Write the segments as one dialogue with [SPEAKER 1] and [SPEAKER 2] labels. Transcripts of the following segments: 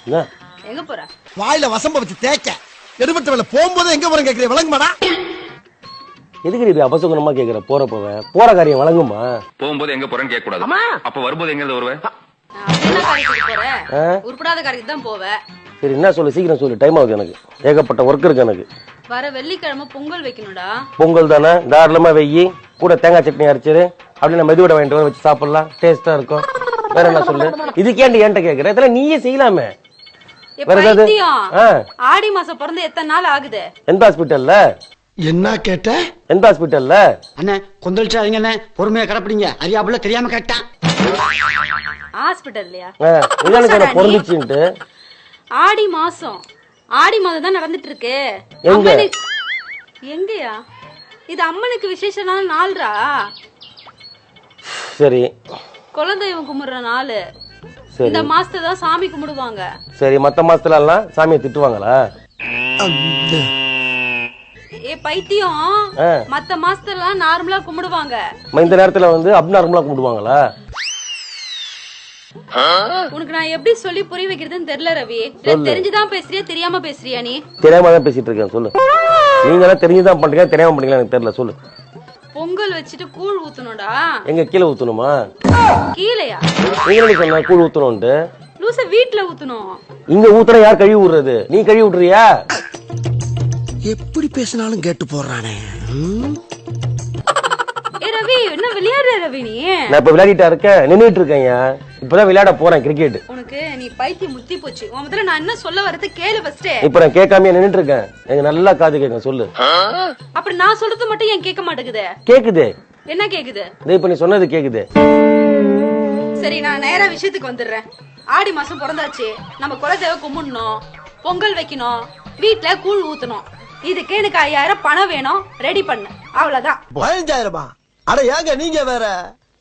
[SPEAKER 1] என்ன
[SPEAKER 2] எங்க போற?
[SPEAKER 3] வாயில வசம்ப வச்சு தேய்க்க எடுபட்ட வேலை போகும்போது எங்க போறேன் கேக்குறேன் விளங்குமாடா?
[SPEAKER 1] எதுக்கு நீ அபசகுணமா கேக்குற? போற காரியம் வழங்குமா?
[SPEAKER 4] போகும்போது எங்க போறேன்னு கேட்க கூடாது. அப்ப வரும்போது எங்க வருவேன்?
[SPEAKER 2] அப்படின்னா காரியத்துக்கு போற? உருப்படாத காரியத்துக்கு தான் போவ.
[SPEAKER 1] சரி என்ன சொல்லு, சீக்கிரம் சொல்லு, டைம் ஆகுது எனக்கு, ஏகப்பட்ட ஒர்க் இருக்கு எனக்கு.
[SPEAKER 2] வர வெள்ளிக்கிழமை பொங்கல் வைக்கணும்டா.
[SPEAKER 1] பொங்கல் தானே, தாராளமா வெய்யி, கூட தேங்காய் சட்னி அரைச்சிரு, அப்படி நம்ம மெதுவடை வாங்கிட்டு வச்சு சாப்பிடலாம், டேஸ்டா இருக்கும். வேற என்ன சொல்லு, இதுக்கேண்டி ஏன்ட்ட கேக்குற? இதெல்லாம் நீயே செய்யலாமே.
[SPEAKER 2] ஆடி மாசம் பிறந்து எத்தனை நாள் ஆகுது?
[SPEAKER 1] எந்த ஹாஸ்பிட்டல்ல? என்ன கேட்ட? எந்த ஹாஸ்பிட்டல்ல?
[SPEAKER 5] அண்ணே கொந்தளிச்சாதீங்க அண்ணே, பொறுமையா கடப்பிடிங்க. அறியாப்புல தெரியாம கேட்டான்.
[SPEAKER 2] ஹாஸ்பிட்டல்லையா?
[SPEAKER 1] பொறந்துச்சுன்ட்டு
[SPEAKER 2] ஆடி மாசம் தான் நடந்துட்டு இருக்கு. எங்கயா இது? அம்மனுக்கு விசேஷமான நாள்ரா.
[SPEAKER 1] சரி,
[SPEAKER 2] குலதெய்வம் கும்பிடுற நாள். இந்த மாசத்துல தான் சாமி கும்பிடுவாங்க.
[SPEAKER 1] சரி, மத்த மாசத்துல எல்லாம் சாமியை திட்டுவாங்களா?
[SPEAKER 2] பைத்தியம், மத்த மாசத்துல நார்மலா கும்பிடுவாங்க.
[SPEAKER 1] இந்த நேரத்துல வந்து அப்நார்மலா கும்பிடுவாங்களா?
[SPEAKER 2] உனக்கு நான் எப்படி சொல்லி புரிய வைக்கிறதுன்னு தெரியல ரவி. தெரிஞ்சுதான் பேசுறியா தெரியாம பேசுறியா? நீ
[SPEAKER 1] தெரியாம தான் பேசிட்டு இருக்கேன், சொல்லு. நீங்க எல்லாம் தெரிஞ்சுதான் பண்றீங்க, தெரியாம பண்றீங்களா எனக்கு தெரியல, சொல்லு.
[SPEAKER 2] பொங்கல் வச்சுட்டு கூழ் ஊத்தணும்டா.
[SPEAKER 1] எங்க கீழே ஊத்தணுமா?
[SPEAKER 2] கீழையா?
[SPEAKER 1] நீங்க சொன்ன கூழ் ஊத்தணும்ட்டு.
[SPEAKER 2] லூச வீட்ல ஊத்தணும்.
[SPEAKER 1] இங்க ஊத்துற யார் கழுவி விடுறது? நீ கழுவி விடுறியா?
[SPEAKER 3] எப்படி பேசினாலும் கேட்டு போறானே.
[SPEAKER 2] ரவி என்ன விளையாடுற ரவி? நீ
[SPEAKER 1] நான் இப்ப விளையாடிட்டா இருக்கேன், நின்னுட்டு இருக்கேன். இப்பதான் விளையாட போறேன் கிரிக்கெட்.
[SPEAKER 2] உனக்கு நீ பைத்தியம் முத்தி போச்சு. முதல்ல நான் என்ன சொல்ல வரது கேளு ஃபர்ஸ்ட்.
[SPEAKER 1] இப்ப நான் கேட்காம நின்னுட்டு இருக்கேன், எனக்கு நல்லா காது கேட்க சொல்லு.
[SPEAKER 2] அப்படி நான் சொல்றது மட்டும் ஏன் கேட்க மாட்டேங்குது?
[SPEAKER 1] கேக்குது.
[SPEAKER 2] என்ன கேக்குது?
[SPEAKER 1] இப்ப நீ சொன்னது கேக்குது.
[SPEAKER 2] சரி, நான் நேரா விஷயத்துக்கு வந்துடுறேன். ஆடி மாசம் பிறந்தாச்சு, நம்ம குலதெய்வ கும்பிடணும், பொங்கல் வைக்கணும், வீட்டுல கூழ் ஊத்தணும். இதுக்கு எனக்கு 5000 பணம் வேணும், ரெடி பண்ணு. அவ்வளவுதான்.
[SPEAKER 3] 15000? அட ஏங்க நீங்க வேற,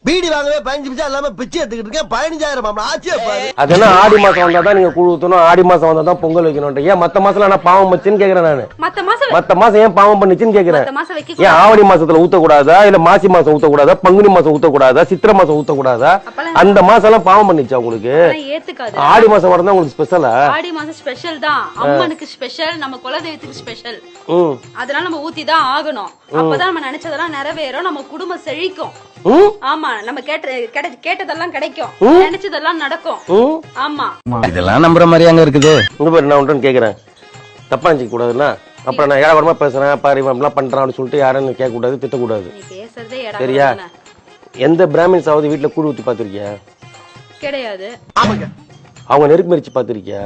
[SPEAKER 3] பீடி வாங்கவே 15 நிமிஷம் இல்லாம பிச்சை எடுத்துக்கிட்டு இருக்கேன். 15000 ஆச்சே பாரு.
[SPEAKER 1] அதெல்லாம் ஆடி மாசம் வந்தாதான் நீங்க கூழ் ஊத்தணும், ஆடி மாசம் வந்தாதான் பொங்கல் வைக்கணும். ஏன் மத்த மாசம் நான் பாவம் வச்சுன்னு கேக்குறேன் நானு. மத்த மாசம் ஏன் பாவம் பண்ணிச்சுன்னு கேக்குறேன். ஏன் ஆவணி மாசத்துல ஊத்த கூடாதா, இல்ல மாசி மாசம் ஊத்த கூடாதா, பங்குனி மாசம் ஊத்த கூடாதா, சித்திரை மாசம் ஊத்த கூடாதா? அந்த மாசம் எல்லாம் பாவம் பண்ணிச்சா உங்களுக்கு? ஆடி மாசம் வரதான் உங்களுக்கு ஸ்பெஷலா?
[SPEAKER 2] ஆடி மாசம் ஸ்பெஷல் தான், அம்மனுக்கு ஸ்பெஷல், நம்ம குலதெய்வத்துக்கு ஸ்பெஷல். அதனால நம்ம ஊத்தி தான் ஆகணும். அப்பதான் நம்ம நினைச்சதெல்லாம் நிறைவேறும், நம்ம குடும்பம் செழிக்கும். ஆமா, நம்ம கேட்டதெல்லாம் கிடைக்கும், நினைச்சதெல்லாம் நடக்கும். ஆமா,
[SPEAKER 5] இதெல்லாம் நம்புற மாதிரி அங்க இருக்குது.
[SPEAKER 1] உங்க பேர் நான் ஒன்று கேக்குறேன், தப்பா நினைக்க கூடாதுன்னா. அப்புறம் நான் ஏழவரமா பேசுறேன், பாரு இவன் பண்றான் அப்படின்னு சொல்லிட்டு யாரும் கேட்க கூடாது, திட்டக்கூடாது. சரியா? எந்த பிராமின்ஸ் ஆவது வீட்டுல கூழ் ஊத்தி பாத்திருக்கியா?
[SPEAKER 2] கிடையாது.
[SPEAKER 1] அவங்க நெருப்பு மரிச்சு பாத்திருக்கியா?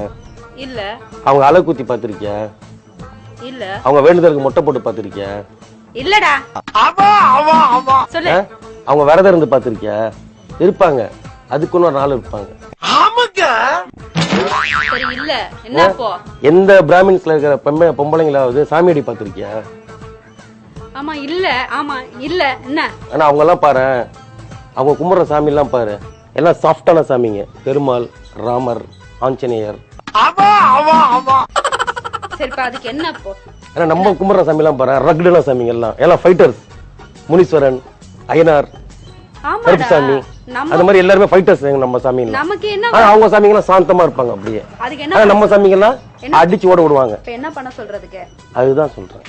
[SPEAKER 2] இல்ல.
[SPEAKER 1] அவங்க அலை குத்தி பாத்திருக்கியா?
[SPEAKER 2] இல்ல.
[SPEAKER 1] அவங்க வேண்டுதலுக்கு மொட்டை போட்டு பாத்திருக்கியா?
[SPEAKER 2] இல்லடா. சொல்லு.
[SPEAKER 1] அவங்க விரதம் இருந்து பாத்திருக்கியா? இருப்பாங்க, அதுக்குன்னு ஒரு நாள் இருப்பாங்க.
[SPEAKER 2] சரி, இல்ல. என்ன போ?
[SPEAKER 1] எந்த பிராமின்ஸ்ல இருக்கிற பொம்பளைங்களாவது சாமியடி பாத்திருக்கியா?
[SPEAKER 2] ஆமா, இல்ல. ஆமா, இல்ல. என்ன?
[SPEAKER 1] ஆனா அவங்க எல்லாம் பாரு, அவங்க கும்பிடுற சாமி எல்லாம் பாரு, எல்லாம் சாஃப்டான சாமிங்க. பெருமாள், ராமர், ஆஞ்சநேயர்.
[SPEAKER 2] சரிப்பா, அதுக்கு என்ன போ?
[SPEAKER 1] ஆனா நம்ம கும்பிடுற சாமி எல்லாம் பாரு, ரக்டான சாமிங்க எல்லாம் ஃபைட்டர்ஸ். முனீஸ்வரன், அய்யனார், கருப்புசாமி, அந்த மாதிரி எல்லாருமே ஃபைட்டர்ஸ் நம்ம சாமி.
[SPEAKER 2] நமக்கு என்ன?
[SPEAKER 1] அவங்க சாமிங்க எல்லாம் சாந்தமா இருப்பாங்க அப்படியே.
[SPEAKER 2] அதுக்கு என்ன?
[SPEAKER 1] நம்ம சாமிங்க எல்லாம் அடிச்சு ஓட விடுவாங்க.
[SPEAKER 2] என்ன பண்ண சொல்றதுக்கு?
[SPEAKER 1] அதுதான் சொல்றேன்.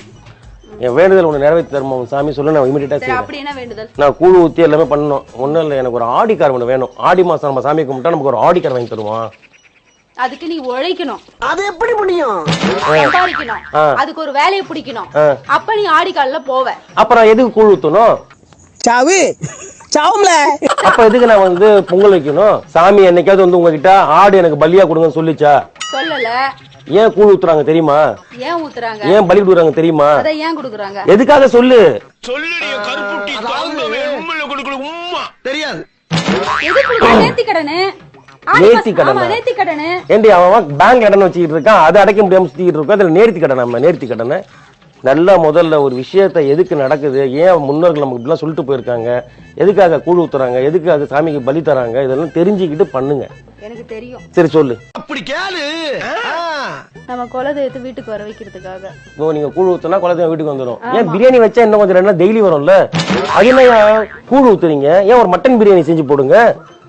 [SPEAKER 1] என் வேண்டுதல் ஒண்ணு நிறைவேற்றி தருமா சாமி சொல்லு, நான் இமிடியேட்டா செய்றேன்.
[SPEAKER 2] அப்படி என்ன வேண்டுதல்? நான்
[SPEAKER 1] கூழ் ஊத்தி எல்லாமே பண்ணணும். ஒண்ணும் இல்ல, எனக்கு ஒரு ஆடி கார் ஒண்ணு வேணும். ஆடி மாசம் நம்ம சாமி கும்பிட்டா நமக்கு ஒரு ஆடி கார் வாங்கி தருவான்.
[SPEAKER 2] அதுக்கு நீ உழைக்கணும்.
[SPEAKER 3] அது எப்படி முடியும்?
[SPEAKER 2] சம்பாதிக்கணும். அதுக்கு ஒரு வேலையை பிடிக்கணும். அப்ப நீ ஆடி கால்ல போவ.
[SPEAKER 1] அப்புறம் எதுக்கு கூழ் ஊத்தணும்?
[SPEAKER 3] சாவு சாவும்ல.
[SPEAKER 1] அப்ப எதுக்கு நான் வந்து பொங்கல் வைக்கணும்? சாமி என்னைக்காவது வந்து உங்ககிட்ட ஆடு எனக்கு பலியா கொடுங்கன்னு சொல்லிச்சா?
[SPEAKER 2] சொல்லல.
[SPEAKER 1] ஏன் கூழ் ஊத்துறாங்க தெரியுமா?
[SPEAKER 2] ஏன் ஊத்துறாங்க?
[SPEAKER 1] ஏன் பலி கொடுக்குறாங்க தெரியுமா?
[SPEAKER 2] அத ஏன் கொடுக்குறாங்க?
[SPEAKER 1] எதுக்காக சொல்லு.
[SPEAKER 3] சொல்லுடிய கருப்புட்டி தாங்கவே உம்மல கொடுக்குற உம்மா தெரியாது.
[SPEAKER 2] எதுக்கு நேர்த்தி கடனே? நேர்த்தி கடனே.
[SPEAKER 1] ஏண்டி அவன் பேங்க் கடன் வச்சுக்கிட்டு இருக்கான், அதை அடைக்க முடியாம சுத்திக்கிட்டு இருக்கான். அதுல நேர்த்தி கடன். நம்ம நேர்த்தி கடனை நல்லா முதல்ல ஒரு விஷயத்த எதுக்கு நடக்குது, ஏன் முன்னோர்கள் நமக்கு இப்படிலாம் சொல்லிட்டு போயிருக்காங்க, எதுக்காக கூழ் ஊத்துறாங்க, எதுக்காக சாமிக்கு பலி தராங்க, இதெல்லாம் தெரிஞ்சுக்கிட்டு பண்ணுங்க.
[SPEAKER 2] எனக்கு தெரியும்.
[SPEAKER 1] சரி சொல்லு.
[SPEAKER 3] அப்படி கேளு.
[SPEAKER 2] நம்ம குலதெய்வத்தை வீட்டுக்கு வர வைக்கிறதுக்காக.
[SPEAKER 1] ஓ, நீங்க கூழ் ஊத்துனா குலதெய்வம் வீட்டுக்கு வந்துடும். ஏன் பிரியாணி வச்சா இன்னும் கொஞ்சம் ரெண்டு டெய்லி வரும்ல? அது என்ன கூழ் ஊத்துறீங்க? ஏன் ஒரு மட்டன் பிரியாணி செஞ்சு போடுங்க,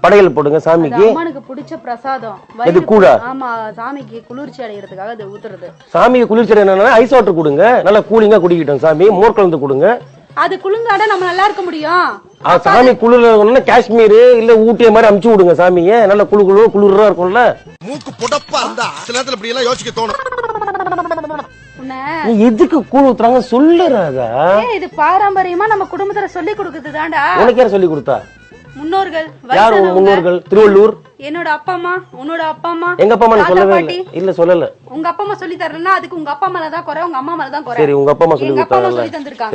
[SPEAKER 1] படையல் போடுங்க சாமிக்கு.
[SPEAKER 2] அம்மனுக்கு பிடிச்ச பிரசாதம்.
[SPEAKER 1] இது கூழா?
[SPEAKER 2] ஆமா, சாமிக்கு குளிர்ச்சி அடைகிறதுக்காக அது ஊத்துறது.
[SPEAKER 1] சாமிக்கு குளிர்ச்சி அடையணும்னா ஐஸ் வாட்டர் கொடுங்க, நல்லா கூலிங்கா குடிக்கிட்டோம். சாமி மோர் கலந்து கொடுங்க.
[SPEAKER 2] அது குளிர்ந்தாட நம்ம நல்லா இருக்க முடியும்.
[SPEAKER 1] சாமி குளிர்ல காஷ்மீர் இல்ல ஊட்டிய மாதிரி அமுச்சு விடுங்க சாமியை, நல்ல குளிரா இருக்கும்ல.
[SPEAKER 3] மூக்கு புடப்பா இருந்தா சில நேரத்துல இப்படி எல்லாம் யோசிக்க தோணும்.
[SPEAKER 1] நீ எதுக்கு கூழ் ஊத்துறாங்க சொல்லுறாதா?
[SPEAKER 2] இது பாரம்பரியமா நம்ம குடும்பத்துல சொல்லி கொடுக்குறது தான்டா.
[SPEAKER 1] உனக்கு யார் சொல்லி கொடுத்தா?
[SPEAKER 2] முன்னோர்கள்.
[SPEAKER 1] யார் உங்க முன்னோர்கள்? திருவள்ளூர்.
[SPEAKER 2] என்னோட அப்பா அம்மா, உன்னோட அப்பா அம்மா.
[SPEAKER 1] எங்க அப்பா அம்மா சொல்லவே இல்ல சொல்லல.
[SPEAKER 2] உங்க அப்பா அம்மா சொல்லி தரலன்னா அதுக்கு உங்க அப்பா மேலதான் குறை, உங்க அம்மா மேலதான் குறை.
[SPEAKER 1] சரி, உங்க அப்பா அம்மா சொல்லி
[SPEAKER 2] தந்திருக்காங்க.